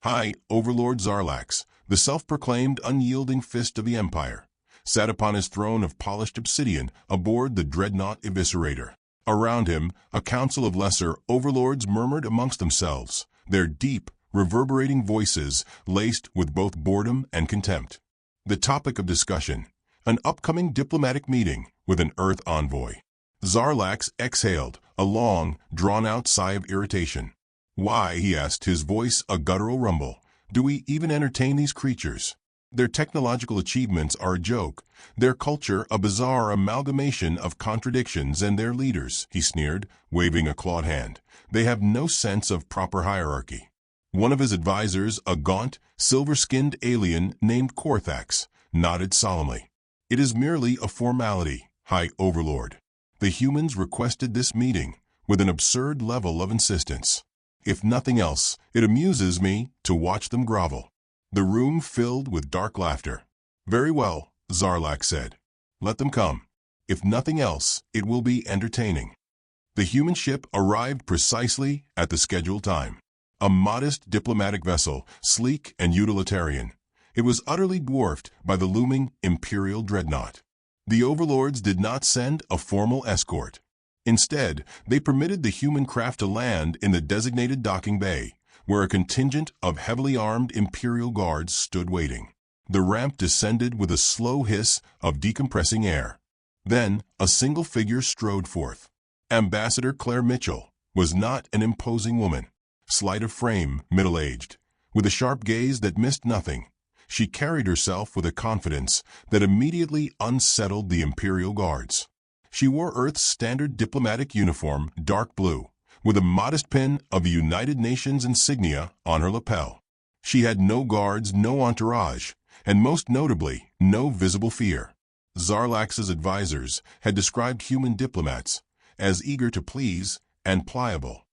High Overlord Zarlax, the self-proclaimed unyielding fist of the Empire, sat upon his throne of polished obsidian aboard the dreadnought Eviscerator. Around him, a council of lesser overlords murmured amongst themselves, their deep, reverberating voices laced with both boredom and contempt. The topic of discussion: an upcoming diplomatic meeting with an Earth envoy. Zarlax exhaled a long, drawn-out sigh of irritation. "Why," he asked, his voice a guttural rumble, "do we even entertain these creatures? Their technological achievements are a joke, their culture a bizarre amalgamation of contradictions, and their leaders," he sneered, waving a clawed hand, "they have no sense of proper hierarchy." One of his advisors, a gaunt, silver-skinned alien named Korthax, nodded solemnly. "It is merely a formality, High Overlord. The humans requested this meeting with an absurd level of insistence. If nothing else, it amuses me to watch them grovel." The room filled with dark laughter. "Very well," Zarlax said. "Let them come. If nothing else, it will be entertaining." The human ship arrived precisely at the scheduled time. A modest diplomatic vessel, sleek and utilitarian. It was utterly dwarfed by the looming Imperial dreadnought. The Overlords did not send a formal escort. Instead, they permitted the human craft to land in the designated docking bay, where a contingent of heavily armed Imperial guards stood waiting. The ramp descended with a slow hiss of decompressing air. Then, a single figure strode forth. Ambassador Claire Mitchell was not an imposing woman. Slight of frame, middle-aged, with a sharp gaze that missed nothing, she carried herself with a confidence that immediately unsettled the Imperial guards. She wore Earth's standard diplomatic uniform, dark blue, with a modest pin of the United Nations insignia on her lapel. She had no guards, no entourage, and most notably, no visible fear. Zarlax's advisors had described human diplomats as eager to please and pliable.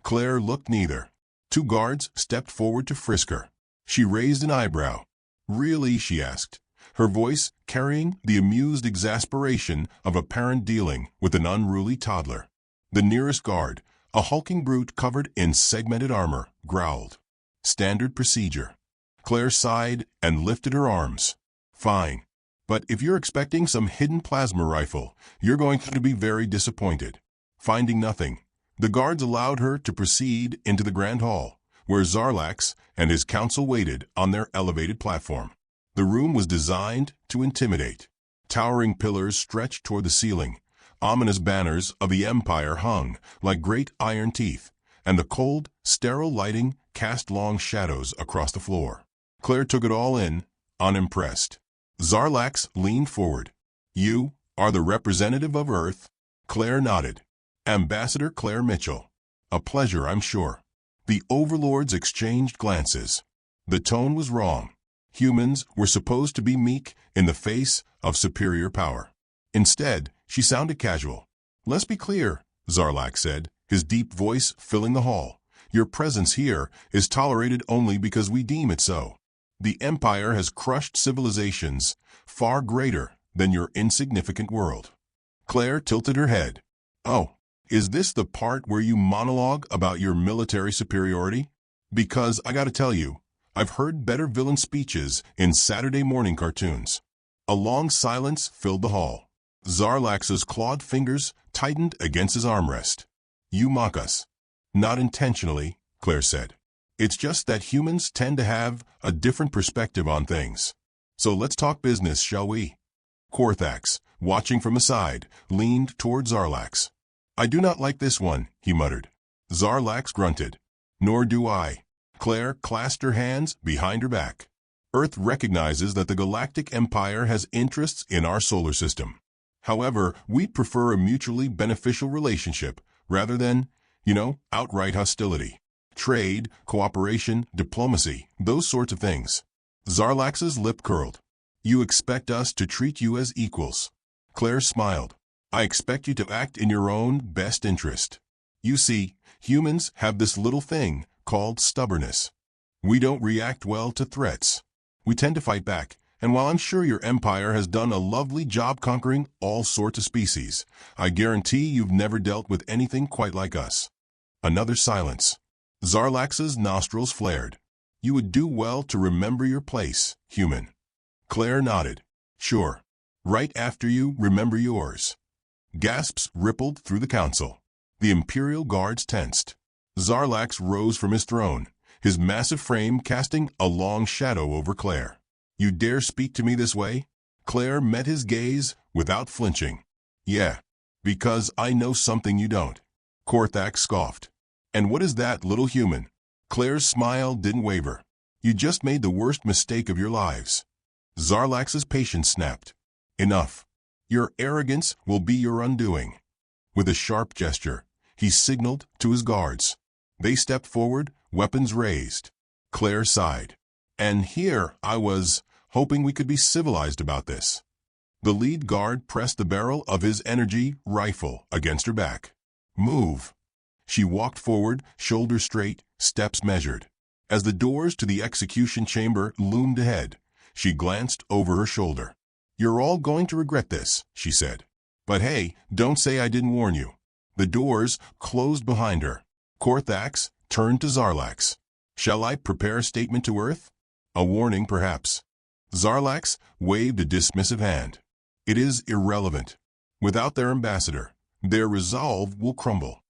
Claire looked neither. Two guards stepped forward to frisk her. She raised an eyebrow. "Really?" she asked, her voice carrying the amused exasperation of a parent dealing with an unruly toddler. The nearest guard, a hulking brute covered in segmented armor, growled. "Standard procedure." Claire sighed and lifted her arms. "Fine. But if you're expecting some hidden plasma rifle, you're going to be very disappointed." Finding nothing, the guards allowed her to proceed into the Grand Hall, where Zarlax and his council waited on their elevated platform. The room was designed to intimidate. Towering pillars stretched toward the ceiling. Ominous banners of the Empire hung like great iron teeth, and the cold, sterile lighting cast long shadows across the floor. Claire took it all in, unimpressed. Zarlax leaned forward. "You are the representative of Earth?" Claire nodded. "Ambassador Claire Mitchell. A pleasure, I'm sure." The Overlords exchanged glances. The tone was wrong. Humans were supposed to be meek in the face of superior power. Instead, she sounded casual. "Let's be clear," Zarlax said, his deep voice filling the hall. "Your presence here is tolerated only because we deem it so. The Empire has crushed civilizations far greater than your insignificant world." Claire tilted her head. "Oh, is this the part where you monologue about your military superiority? Because I gotta tell you, I've heard better villain speeches in Saturday morning cartoons." A long silence filled the hall. Zarlax's clawed fingers tightened against his armrest. "You mock us." "Not intentionally," Claire said. "It's just that humans tend to have a different perspective on things. So let's talk business, shall we?" Korthax, watching from aside, leaned toward Zarlax. "I do not like this one," he muttered. Zarlax grunted. "Nor do I." Claire clasped her hands behind her back. "Earth recognizes that the Galactic Empire has interests in our solar system. However, we'd prefer a mutually beneficial relationship rather than, outright hostility. Trade, cooperation, diplomacy, those sorts of things." Zarlax's lip curled. "You expect us to treat you as equals." Claire smiled. "I expect you to act in your own best interest. You see, humans have this little thing called stubbornness. We don't react well to threats. We tend to fight back, and while I'm sure your empire has done a lovely job conquering all sorts of species, I guarantee you've never dealt with anything quite like us." Another silence. Zarlax's nostrils flared. You would do well to remember your place, human. Claire nodded. Sure. Right after you remember yours. Gasps rippled through the council. The Imperial guards tensed. Zarlax rose from his throne, his massive frame casting a long shadow over Claire. You dare speak to me this way? Claire met his gaze without flinching. Yeah, because I know something you don't. Korthak scoffed. And what is that, little human? Claire's smile didn't waver. You just made the worst mistake of your lives. Zarlax's patience snapped. Enough. Your arrogance will be your undoing. With a sharp gesture, he signaled to his guards. They stepped forward, weapons raised. Claire sighed. And here I was, hoping we could be civilized about this. The lead guard pressed the barrel of his energy rifle against her back. Move. She walked forward, shoulders straight, steps measured. As the doors to the execution chamber loomed ahead, she glanced over her shoulder. You're all going to regret this, she said. But hey, don't say I didn't warn you. The doors closed behind her. Korthax turned to Zarlax. Shall I prepare a statement to Earth? A warning, perhaps. Zarlax waved a dismissive hand. It is irrelevant. Without their ambassador, their resolve will crumble.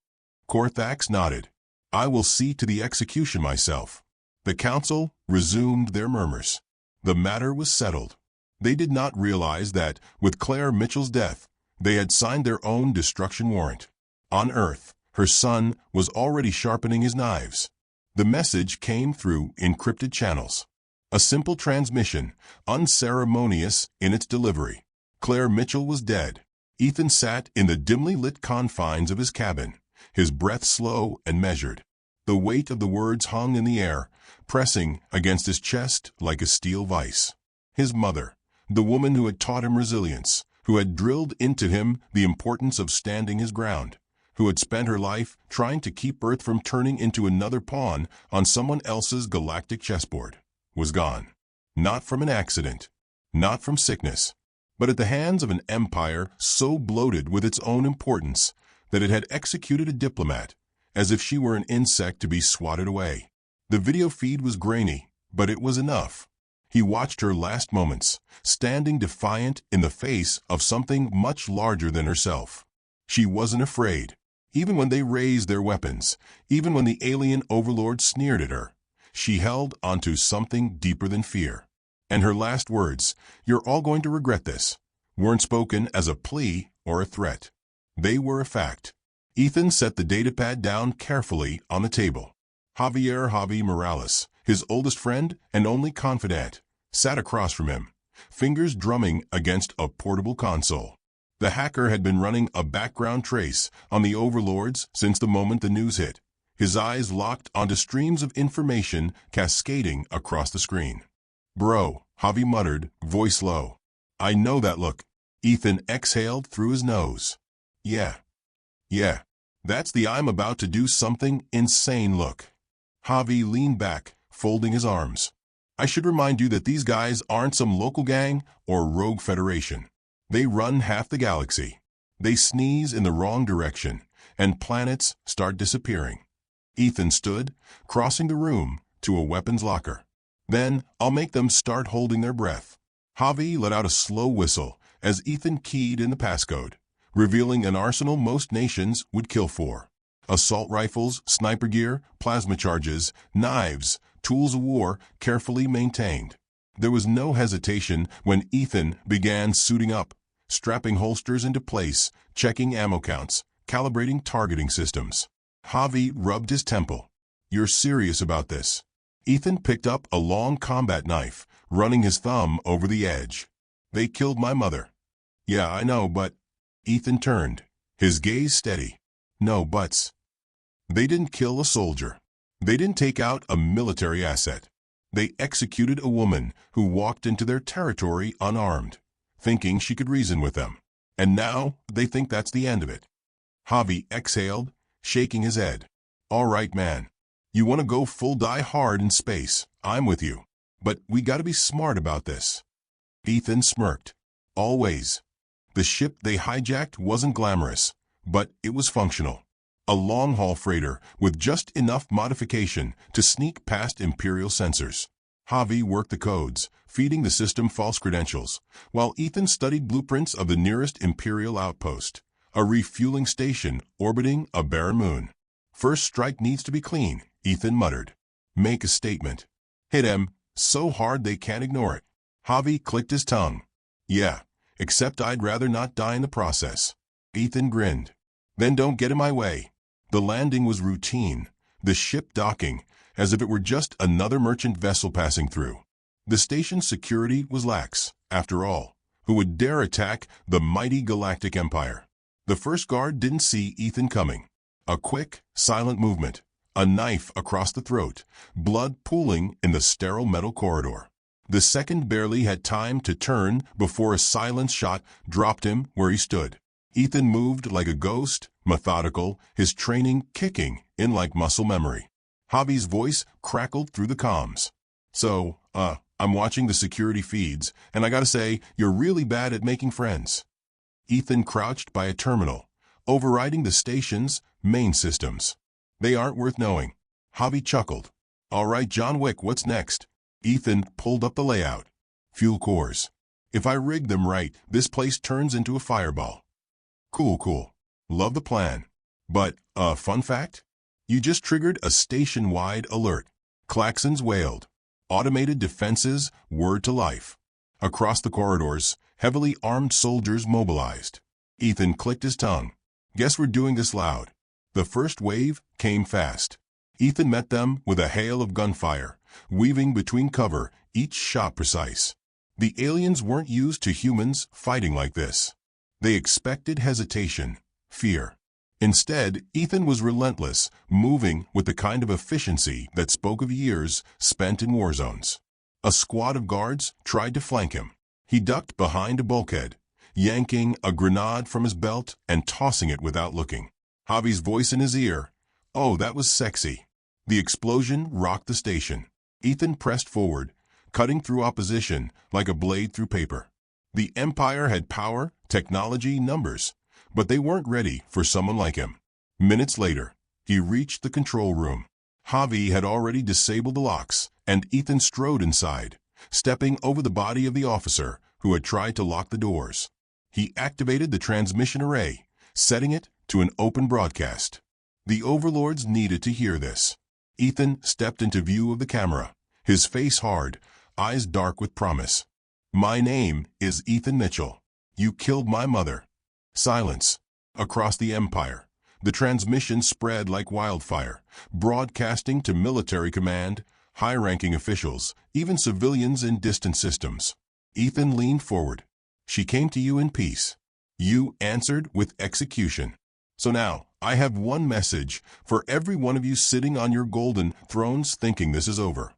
Korthax nodded. I will see to the execution myself. The council resumed their murmurs. The matter was settled. They did not realize that, with Claire Mitchell's death, they had signed their own destruction warrant. On Earth, her son was already sharpening his knives. The message came through encrypted channels. A simple transmission, unceremonious in its delivery. Claire Mitchell was dead. Ethan sat in the dimly lit confines of his cabin, his breath slow and measured. The weight of the words hung in the air, pressing against his chest like a steel vice. His mother, the woman who had taught him resilience, who had drilled into him the importance of standing his ground, who had spent her life trying to keep Earth from turning into another pawn on someone else's galactic chessboard, was gone. Not from an accident, not from sickness, but at the hands of an empire so bloated with its own importance that it had executed a diplomat, as if she were an insect to be swatted away. The video feed was grainy, but it was enough. He watched her last moments, standing defiant in the face of something much larger than herself. She wasn't afraid, even when they raised their weapons, even when the alien overlords sneered at her. She held onto something deeper than fear. And her last words, "You're all going to regret this," weren't spoken as a plea or a threat. They were a fact. Ethan set the datapad down carefully on the table. Javi Morales, his oldest friend and only confidant, sat across from him, fingers drumming against a portable console. The hacker had been running a background trace on the Overlords since the moment the news hit, his eyes locked onto streams of information cascading across the screen. Bro, Javi muttered, voice low. I know that look. Ethan exhaled through his nose. Yeah, that's the I'm about to do something insane look. Javi leaned back, folding his arms. I should remind you that these guys aren't some local gang or rogue federation. They run half the galaxy. They sneeze in the wrong direction, and planets start disappearing. Ethan stood, crossing the room to a weapons locker. Then I'll make them start holding their breath. Javi let out a slow whistle as Ethan keyed in the passcode, revealing an arsenal most nations would kill for. Assault rifles, sniper gear, plasma charges, knives, tools of war carefully maintained. There was no hesitation when Ethan began suiting up, strapping holsters into place, checking ammo counts, calibrating targeting systems. Javi rubbed his temple. You're serious about this? Ethan picked up a long combat knife, running his thumb over the edge. They killed my mother. Yeah, I know, but... Ethan turned, his gaze steady. No buts. They didn't kill a soldier. They didn't take out a military asset. They executed a woman who walked into their territory unarmed, thinking she could reason with them. And now they think that's the end of it. Javi exhaled, shaking his head. All right, man. You want to go full die hard in space. I'm with you. But we got to be smart about this. Ethan smirked. Always. The ship they hijacked wasn't glamorous, but it was functional. a long-haul freighter with just enough modification to sneak past Imperial sensors. Javi worked the codes, feeding the system false credentials, while Ethan studied blueprints of the nearest Imperial outpost, a refueling station orbiting a barren moon. "First strike needs to be clean," Ethan muttered. "Make a statement. Hit 'em so hard they can't ignore it." Javi clicked his tongue. "Yeah, except I'd rather not die in the process." Ethan grinned. "Then don't get in my way." The landing was routine, the ship docking, as if it were just another merchant vessel passing through. The station's security was lax, after all. Who would dare attack the mighty Galactic Empire? The first guard didn't see Ethan coming. A quick, silent movement, a knife across the throat, blood pooling in the sterile metal corridor. The second barely had time to turn before a silenced shot dropped him where he stood. Ethan moved like a ghost, methodical, his training kicking in like muscle memory. Javi's voice crackled through the comms. "So, I'm watching the security feeds, and I gotta say, you're really bad at making friends." Ethan crouched by a terminal, overriding the station's main systems. "They aren't worth knowing." Javi chuckled. "All right, John Wick, what's next?" Ethan pulled up the layout. "Fuel cores. If I rig them right, this place turns into a fireball." Cool. Love the plan. But, fun fact? You just triggered a station-wide alert. Klaxons wailed. Automated defenses whirred to life. Across the corridors, heavily armed soldiers mobilized. Ethan clicked his tongue. "Guess we're doing this loud." The first wave came fast. Ethan met them with a hail of gunfire, weaving between cover, each shot precise. The aliens weren't used to humans fighting like this. They expected hesitation, fear. Instead, Ethan was relentless, moving with the kind of efficiency that spoke of years spent in war zones. A squad of guards tried to flank him. He ducked behind a bulkhead, yanking a grenade from his belt and tossing it without looking. Javi's voice in his ear. Oh, that was sexy. The explosion rocked the station. Ethan pressed forward, cutting through opposition like a blade through paper. The Empire had power, technology, numbers, but they weren't ready for someone like him. Minutes later, he reached the control room. Javi had already disabled the locks, and Ethan strode inside, stepping over the body of the officer who had tried to lock the doors. He activated the transmission array, setting it to an open broadcast. The Overlords needed to hear this. Ethan stepped into view of the camera, his face hard, eyes dark with promise. "My name is Ethan Mitchell. You killed my mother." Silence. Across the Empire, the transmission spread like wildfire, broadcasting to military command, high-ranking officials, even civilians in distant systems. Ethan leaned forward. "She came to you in peace. You answered with execution. So now, I have one message for every one of you sitting on your golden thrones thinking this is over."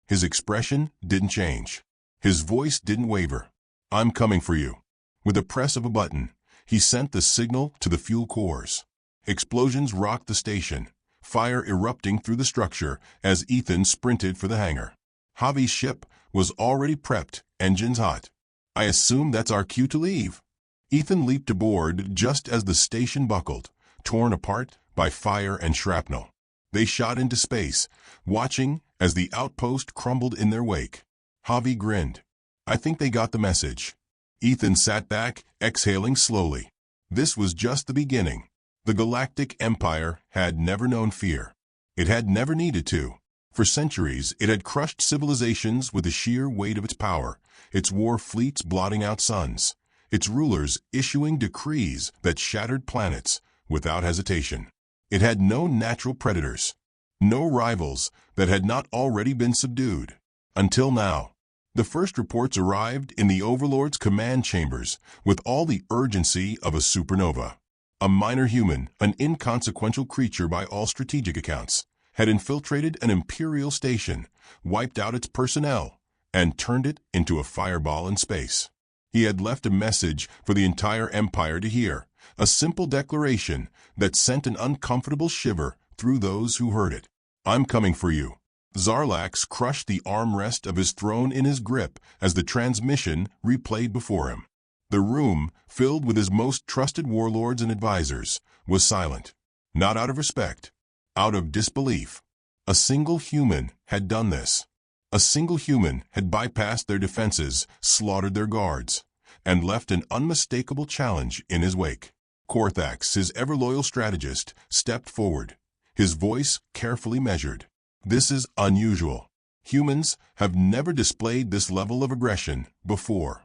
His expression didn't change. His voice didn't waver. "I'm coming for you." With a press of a button, he sent the signal to the fuel cores. Explosions rocked the station, fire erupting through the structure as Ethan sprinted for the hangar. Javi's ship was already prepped, engines hot. "I assume that's our cue to leave." Ethan leaped aboard just as the station buckled, torn apart by fire and shrapnel. They shot into space, watching as the outpost crumbled in their wake. Javi grinned. "I think they got the message." Ethan sat back, exhaling slowly. This was just the beginning. The Galactic Empire had never known fear. It had never needed to. For centuries, it had crushed civilizations with the sheer weight of its power, its war fleets blotting out suns, its rulers issuing decrees that shattered planets without hesitation. It had no natural predators, no rivals that had not already been subdued. Until now. The first reports arrived in the Overlords' command chambers with all the urgency of a supernova. A minor human, an inconsequential creature by all strategic accounts, had infiltrated an Imperial station, wiped out its personnel, and turned it into a fireball in space. He had left a message for the entire Empire to hear, a simple declaration that sent an uncomfortable shiver through those who heard it. "I'm coming for you." Zarlax crushed the armrest of his throne in his grip as the transmission replayed before him. The room, filled with his most trusted warlords and advisors, was silent. Not out of respect, out of disbelief. A single human had done this. A single human had bypassed their defenses, slaughtered their guards, and left an unmistakable challenge in his wake. Korthax, his ever-loyal strategist, stepped forward, his voice carefully measured. This is unusual. Humans have never displayed this level of aggression before.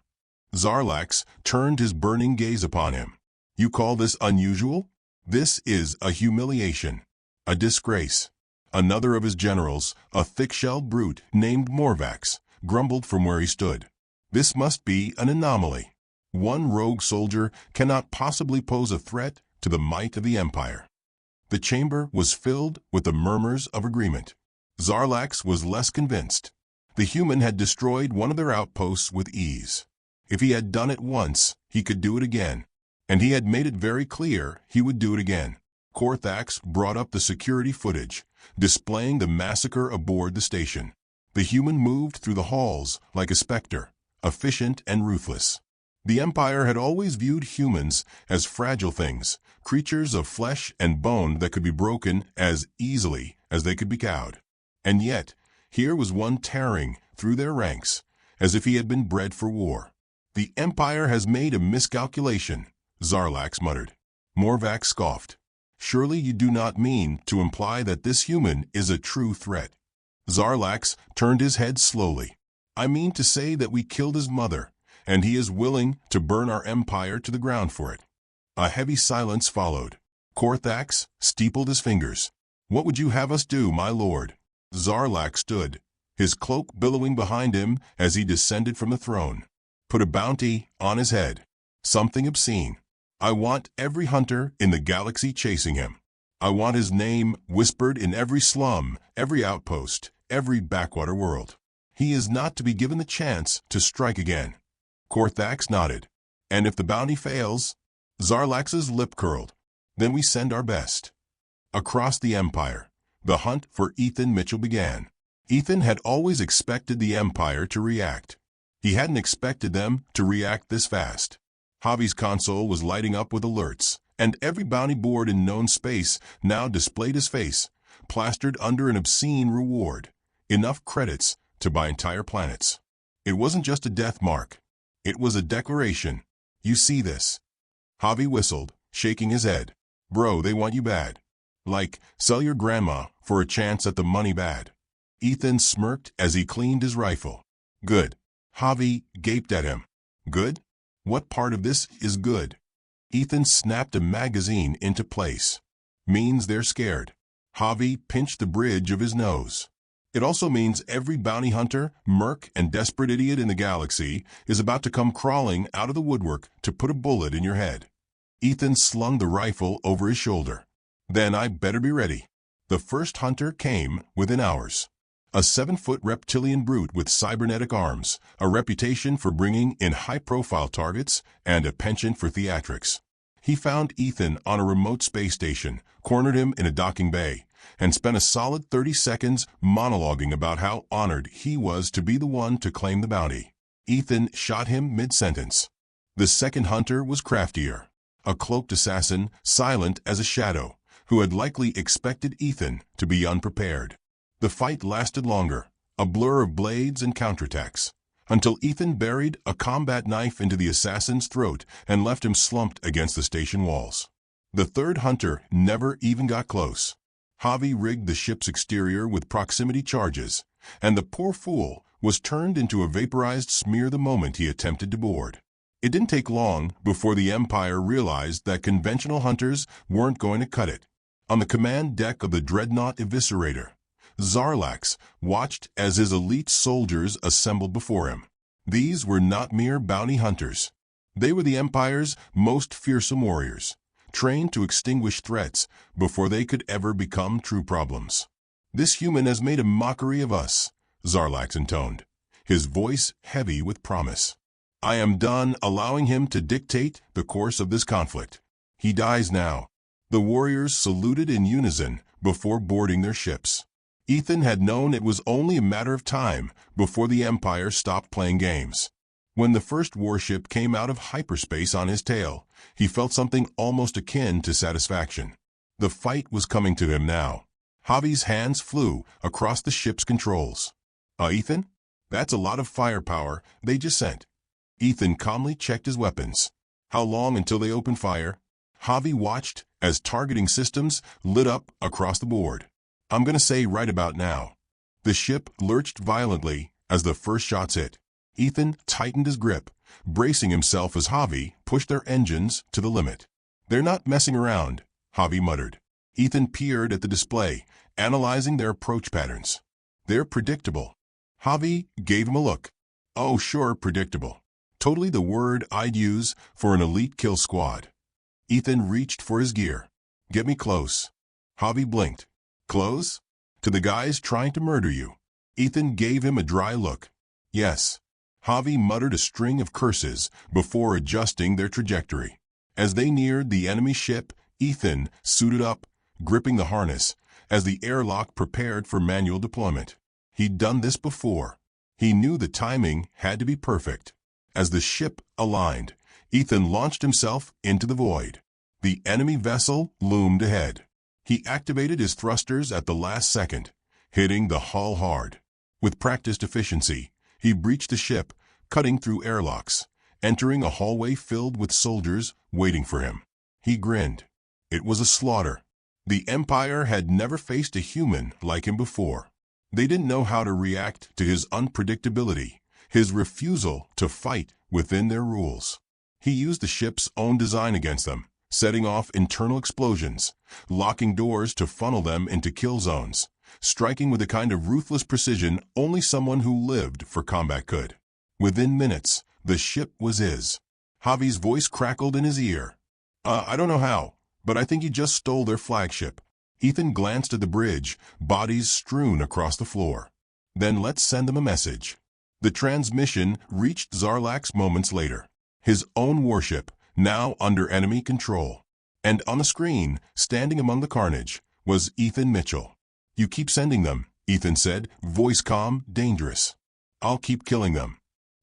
Zarlax turned his burning gaze upon him. You call this unusual? This is a humiliation, a disgrace. Another of his generals, a thick-shelled brute named Morvax, grumbled from where he stood. This must be an anomaly. One rogue soldier cannot possibly pose a threat to the might of the Empire. The chamber was filled with the murmurs of agreement. Zarlax was less convinced. The human had destroyed one of their outposts with ease. If he had done it once, he could do it again. And he had made it very clear he would do it again. Korthax brought up the security footage, displaying the massacre aboard the station. The human moved through the halls like a specter, efficient and ruthless. The Empire had always viewed humans as fragile things, creatures of flesh and bone that could be broken as easily as they could be cowed. And yet, here was one tearing through their ranks, as if he had been bred for war. The Empire has made a miscalculation, Zarlax muttered. Morvax scoffed. Surely you do not mean to imply that this human is a true threat. Zarlax turned his head slowly. I mean to say that we killed his mother, and he is willing to burn our empire to the ground for it. A heavy silence followed. Korthax steepled his fingers. What would you have us do, my lord? Zarlax stood, his cloak billowing behind him as he descended from the throne. Put a bounty on his head. Something obscene. I want every hunter in the galaxy chasing him. I want his name whispered in every slum, every outpost, every backwater world. He is not to be given the chance to strike again. Korthax nodded. And if the bounty fails? Zarlax's lip curled. Then we send our best. Across the Empire, the hunt for Ethan Mitchell began. Ethan had always expected the Empire to react. He hadn't expected them to react this fast. Javi's console was lighting up with alerts, and every bounty board in known space now displayed his face, plastered under an obscene reward, enough credits to buy entire planets. It wasn't just a death mark. It was a declaration. You see this? Javi whistled, shaking his head. Bro, they want you bad. Like, sell your grandma for a chance at the money bad. Ethan smirked as he cleaned his rifle. Good. Javi gaped at him. Good? What part of this is good? Ethan snapped a magazine into place. Means they're scared. Javi pinched the bridge of his nose. It also means every bounty hunter, merc, and desperate idiot in the galaxy is about to come crawling out of the woodwork to put a bullet in your head. Ethan slung the rifle over his shoulder. Then I better be ready. The first hunter came within hours. A 7-foot reptilian brute with cybernetic arms, a reputation for bringing in high-profile targets, and a penchant for theatrics. He found Ethan on a remote space station, cornered him in a docking bay, and spent a solid 30 seconds monologuing about how honored he was to be the one to claim the bounty. Ethan shot him mid-sentence. The second hunter was craftier, a cloaked assassin, silent as a shadow, who had likely expected Ethan to be unprepared. The fight lasted longer, a blur of blades and counterattacks, until Ethan buried a combat knife into the assassin's throat and left him slumped against the station walls. The third hunter never even got close. Javi rigged the ship's exterior with proximity charges, and the poor fool was turned into a vaporized smear the moment he attempted to board. It didn't take long before the Empire realized that conventional hunters weren't going to cut it. On the command deck of the Dreadnought Eviscerator, Zarlax watched as his elite soldiers assembled before him. These were not mere bounty hunters. They were the Empire's most fearsome warriors, trained to extinguish threats before they could ever become true problems. This human has made a mockery of us, Zarlax intoned, his voice heavy with promise. I am done allowing him to dictate the course of this conflict. He dies now. The warriors saluted in unison before boarding their ships. Ethan had known it was only a matter of time before the Empire stopped playing games. When the first warship came out of hyperspace on his tail, he felt something almost akin to satisfaction. The fight was coming to him now. Javi's hands flew across the ship's controls. Ethan? That's a lot of firepower they just sent." Ethan calmly checked his weapons. "How long until they open fire?" Javi watched as targeting systems lit up across the board. "I'm gonna say right about now." The ship lurched violently as the first shots hit. Ethan tightened his grip, bracing himself as Javi pushed their engines to the limit. "They're not messing around," Javi muttered. Ethan peered at the display, analyzing their approach patterns. "They're predictable." Javi gave him a look. "Oh, sure, predictable. Totally the word I'd use for an elite kill squad." Ethan reached for his gear. "Get me close." Javi blinked. "Close? To the guys trying to murder you?" Ethan gave him a dry look. "Yes." Javi muttered a string of curses before adjusting their trajectory. As they neared the enemy ship, Ethan suited up, gripping the harness, as the airlock prepared for manual deployment. He'd done this before. He knew the timing had to be perfect. As the ship aligned, Ethan launched himself into the void. The enemy vessel loomed ahead. He activated his thrusters at the last second, hitting the hull hard. With practiced efficiency, he breached the ship, cutting through airlocks, entering a hallway filled with soldiers waiting for him. He grinned. It was a slaughter. The Empire had never faced a human like him before. They didn't know how to react to his unpredictability, his refusal to fight within their rules. He used the ship's own design against them, setting off internal explosions, locking doors to funnel them into kill zones, striking with a kind of ruthless precision only someone who lived for combat could. Within minutes, the ship was his. Javi's voice crackled in his ear. I don't know how, but I think you just stole their flagship." Ethan glanced at the bridge, bodies strewn across the floor. "Then let's send them a message." The transmission reached Zarlax moments later. His own warship, now under enemy control. And on the screen, standing among the carnage, was Ethan Mitchell. "You keep sending them," Ethan said, voice calm, dangerous. "I'll keep killing them."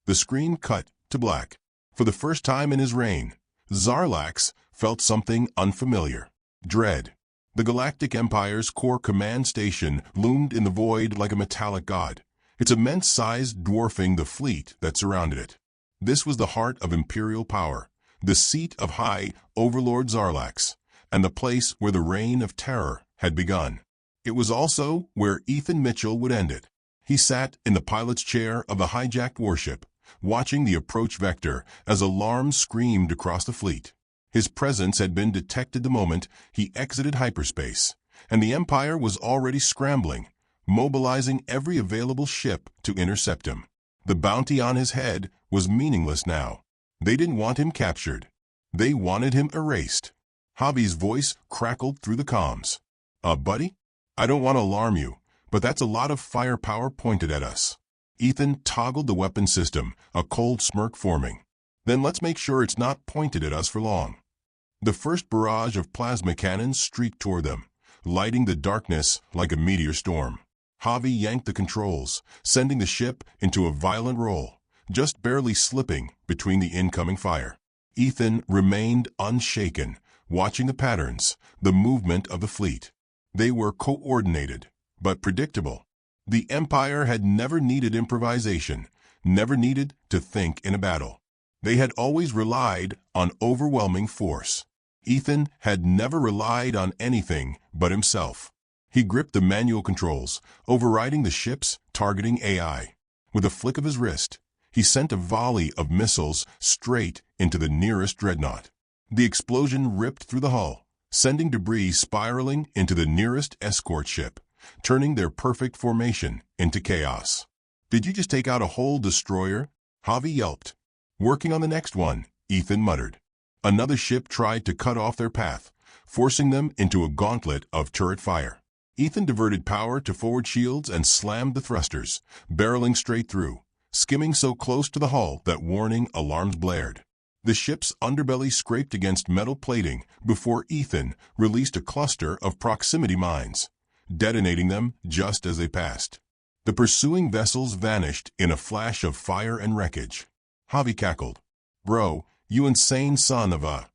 The screen cut to black. For the first time in his reign, Zarlax felt something unfamiliar. Dread. The Galactic Empire's core command station loomed in the void like a metallic god, its immense size dwarfing the fleet that surrounded it. This was the heart of imperial power, the seat of High Overlord Zarlax, and the place where the reign of terror had begun. It was also where Ethan Mitchell would end it. He sat in the pilot's chair of the hijacked warship, watching the approach vector as alarms screamed across the fleet. His presence had been detected the moment he exited hyperspace, and the Empire was already scrambling, mobilizing every available ship to intercept him. The bounty on his head was meaningless now. They didn't want him captured. They wanted him erased. Javi's voice crackled through the comms. Buddy? I don't want to alarm you, but that's a lot of firepower pointed at us." Ethan toggled the weapon system, a cold smirk forming. "Then let's make sure it's not pointed at us for long." The first barrage of plasma cannons streaked toward them, lighting the darkness like a meteor storm. Javi yanked the controls, sending the ship into a violent roll, just barely slipping between the incoming fire. Ethan remained unshaken, watching the patterns, the movement of the fleet. They were coordinated, but predictable. The Empire had never needed improvisation, never needed to think in a battle. They had always relied on overwhelming force. Ethan had never relied on anything but himself. He gripped the manual controls, overriding the ship's targeting AI. With a flick of his wrist, he sent a volley of missiles straight into the nearest dreadnought. The explosion ripped through the hull, sending debris spiraling into the nearest escort ship, turning their perfect formation into chaos. "Did you just take out a whole destroyer?" Javi yelped. "Working on the next one," Ethan muttered. Another ship tried to cut off their path, forcing them into a gauntlet of turret fire. Ethan diverted power to forward shields and slammed the thrusters, barreling straight through, skimming so close to the hull that warning alarms blared. The ship's underbelly scraped against metal plating before Ethan released a cluster of proximity mines, detonating them just as they passed. The pursuing vessels vanished in a flash of fire and wreckage. Javi cackled. "Bro, you insane son of a—"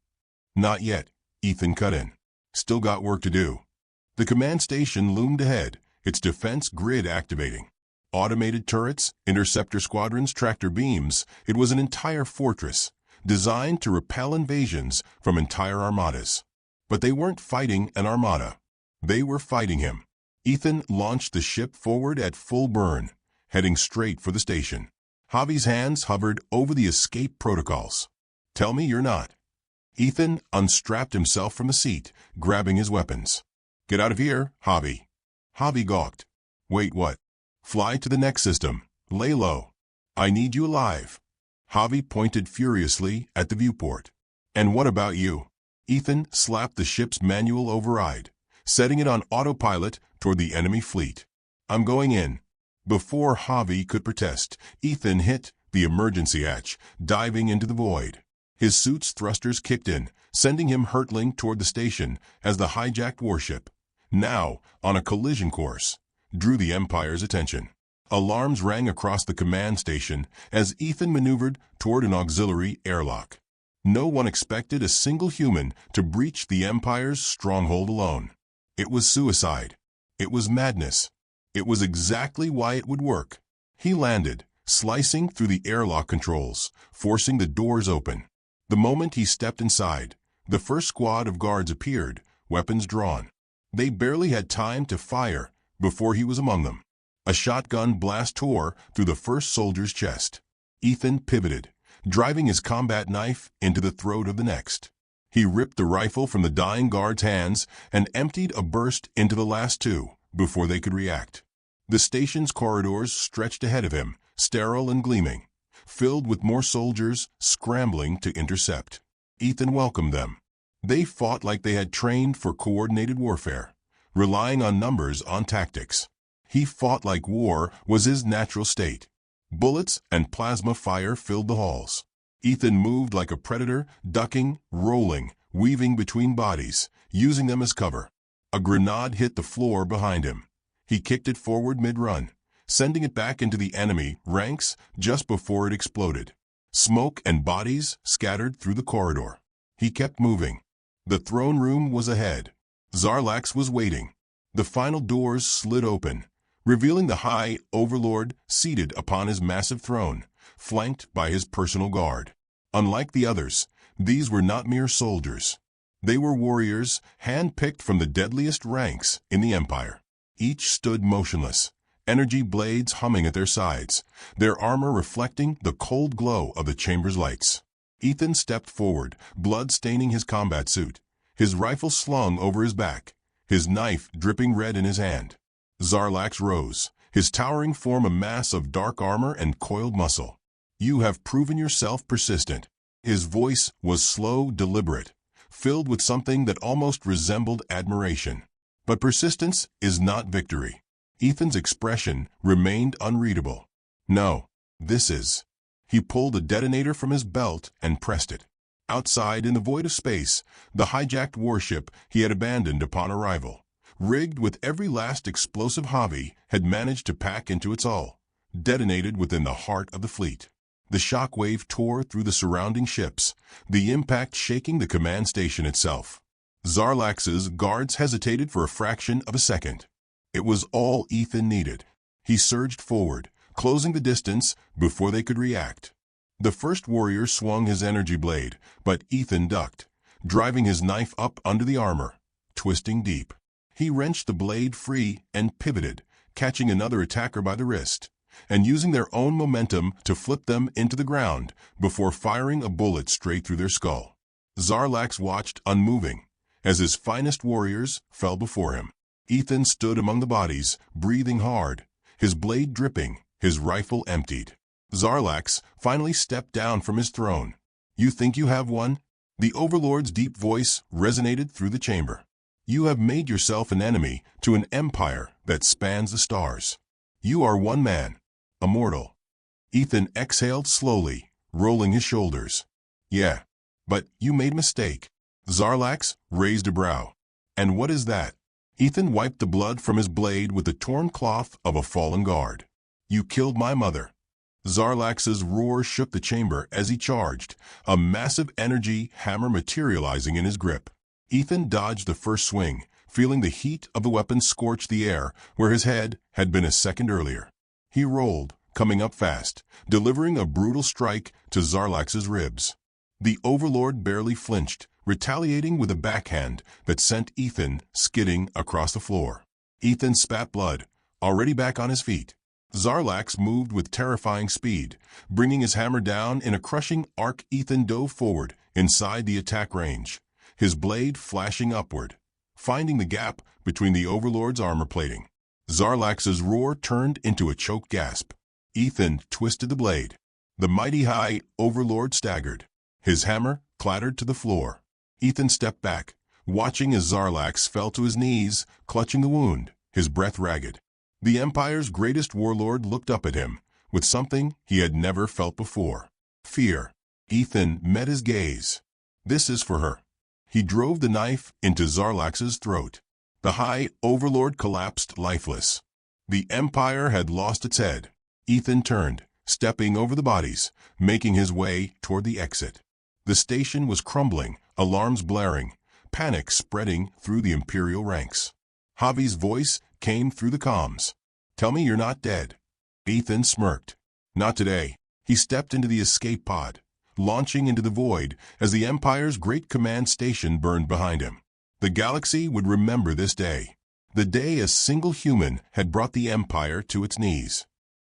"Not yet," Ethan cut in. Still got work to do. The command station loomed ahead, its defense grid activating. Automated turrets, interceptor squadrons, tractor beams, it was an entire fortress, designed to repel invasions from entire armadas. But they weren't fighting an armada. They were fighting him. Ethan launched the ship forward at full burn, heading straight for the station. Javi's hands hovered over the escape protocols. Tell me you're not. Ethan unstrapped himself from the seat, grabbing his weapons. Get out of here, Javi. Javi gawked. Wait, what? Fly to the next system. Lay low. I need you alive. Javi pointed furiously at the viewport. And what about you? Ethan slapped the ship's manual override, setting it on autopilot toward the enemy fleet. I'm going in. Before Javi could protest, Ethan hit the emergency hatch, diving into the void. His suit's thrusters kicked in, sending him hurtling toward the station as the hijacked warship, now on a collision course, drew the Empire's attention. Alarms rang across the command station as Ethan maneuvered toward an auxiliary airlock. No one expected a single human to breach the Empire's stronghold alone. It was suicide. It was madness. It was exactly why it would work. He landed, slicing through the airlock controls, forcing the doors open. The moment he stepped inside, the first squad of guards appeared, weapons drawn. They barely had time to fire before he was among them. A shotgun blast tore through the first soldier's chest. Ethan pivoted, driving his combat knife into the throat of the next. He ripped the rifle from the dying guard's hands and emptied a burst into the last two before they could react. The station's corridors stretched ahead of him, sterile and gleaming, filled with more soldiers scrambling to intercept. Ethan welcomed them. They fought like they had trained for coordinated warfare, relying on numbers on tactics. He fought like war was his natural state. Bullets and plasma fire filled the halls. Ethan moved like a predator, ducking, rolling, weaving between bodies, using them as cover. A grenade hit the floor behind him. He kicked it forward mid-run, sending it back into the enemy ranks just before it exploded. Smoke and bodies scattered through the corridor. He kept moving. The throne room was ahead. Zarlax was waiting. The final doors slid open, revealing the High Overlord seated upon his massive throne, flanked by his personal guard. Unlike the others, these were not mere soldiers. They were warriors hand-picked from the deadliest ranks in the Empire. Each stood motionless, energy blades humming at their sides, their armor reflecting the cold glow of the chamber's lights. Ethan stepped forward, blood staining his combat suit, his rifle slung over his back, his knife dripping red in his hand. Zarlax rose, his towering form a mass of dark armor and coiled muscle. You have proven yourself persistent. His voice was slow, deliberate, filled with something that almost resembled admiration. But persistence is not victory. Ethan's expression remained unreadable. No, this is. He pulled a detonator from his belt and pressed it. Outside, in the void of space, the hijacked warship he had abandoned upon arrival, rigged with every last explosive Javi had managed to pack into its hull, detonated within the heart of the fleet. The shockwave tore through the surrounding ships, the impact shaking the command station itself. Zarlax's guards hesitated for a fraction of a second. It was all Ethan needed. He surged forward, closing the distance before they could react. The first warrior swung his energy blade, but Ethan ducked, driving his knife up under the armor, twisting deep. He wrenched the blade free and pivoted, catching another attacker by the wrist, and using their own momentum to flip them into the ground before firing a bullet straight through their skull. Zarlax watched unmoving as his finest warriors fell before him. Ethan stood among the bodies, breathing hard, his blade dripping, his rifle emptied. Zarlax finally stepped down from his throne. You think you have won? The Overlord's deep voice resonated through the chamber. You have made yourself an enemy to an empire that spans the stars. You are one man, a mortal. Ethan exhaled slowly, rolling his shoulders. Yeah, but you made a mistake. Zarlax raised a brow. And what is that? Ethan wiped the blood from his blade with the torn cloth of a fallen guard. You killed my mother. Zarlax's roar shook the chamber as he charged, a massive energy hammer materializing in his grip. Ethan dodged the first swing, feeling the heat of the weapon scorch the air where his head had been a second earlier. He rolled, coming up fast, delivering a brutal strike to Sarlax's ribs. The Overlord barely flinched, retaliating with a backhand that sent Ethan skidding across the floor. Ethan spat blood, already back on his feet. Sarlax moved with terrifying speed, bringing his hammer down in a crushing arc. Ethan dove forward, inside the attack range, his blade flashing upward, finding the gap between the Overlord's armor plating. Sarlax's roar turned into a choked gasp. Ethan twisted the blade. The mighty High Overlord staggered. His hammer clattered to the floor. Ethan stepped back, watching as Sarlax fell to his knees, clutching the wound, his breath ragged. The Empire's greatest warlord looked up at him, with something he had never felt before. Fear. Ethan met his gaze. This is for her. He drove the knife into Sarlax's throat. The High Overlord collapsed lifeless. The Empire had lost its head. Ethan turned, stepping over the bodies, making his way toward the exit. The station was crumbling, alarms blaring, panic spreading through the Imperial ranks. Javi's voice came through the comms. "Tell me you're not dead." Ethan smirked. Not today. He stepped into the escape pod, launching into the void as the Empire's great command station burned behind him. The galaxy would remember this day, the day a single human had brought the Empire to its knees.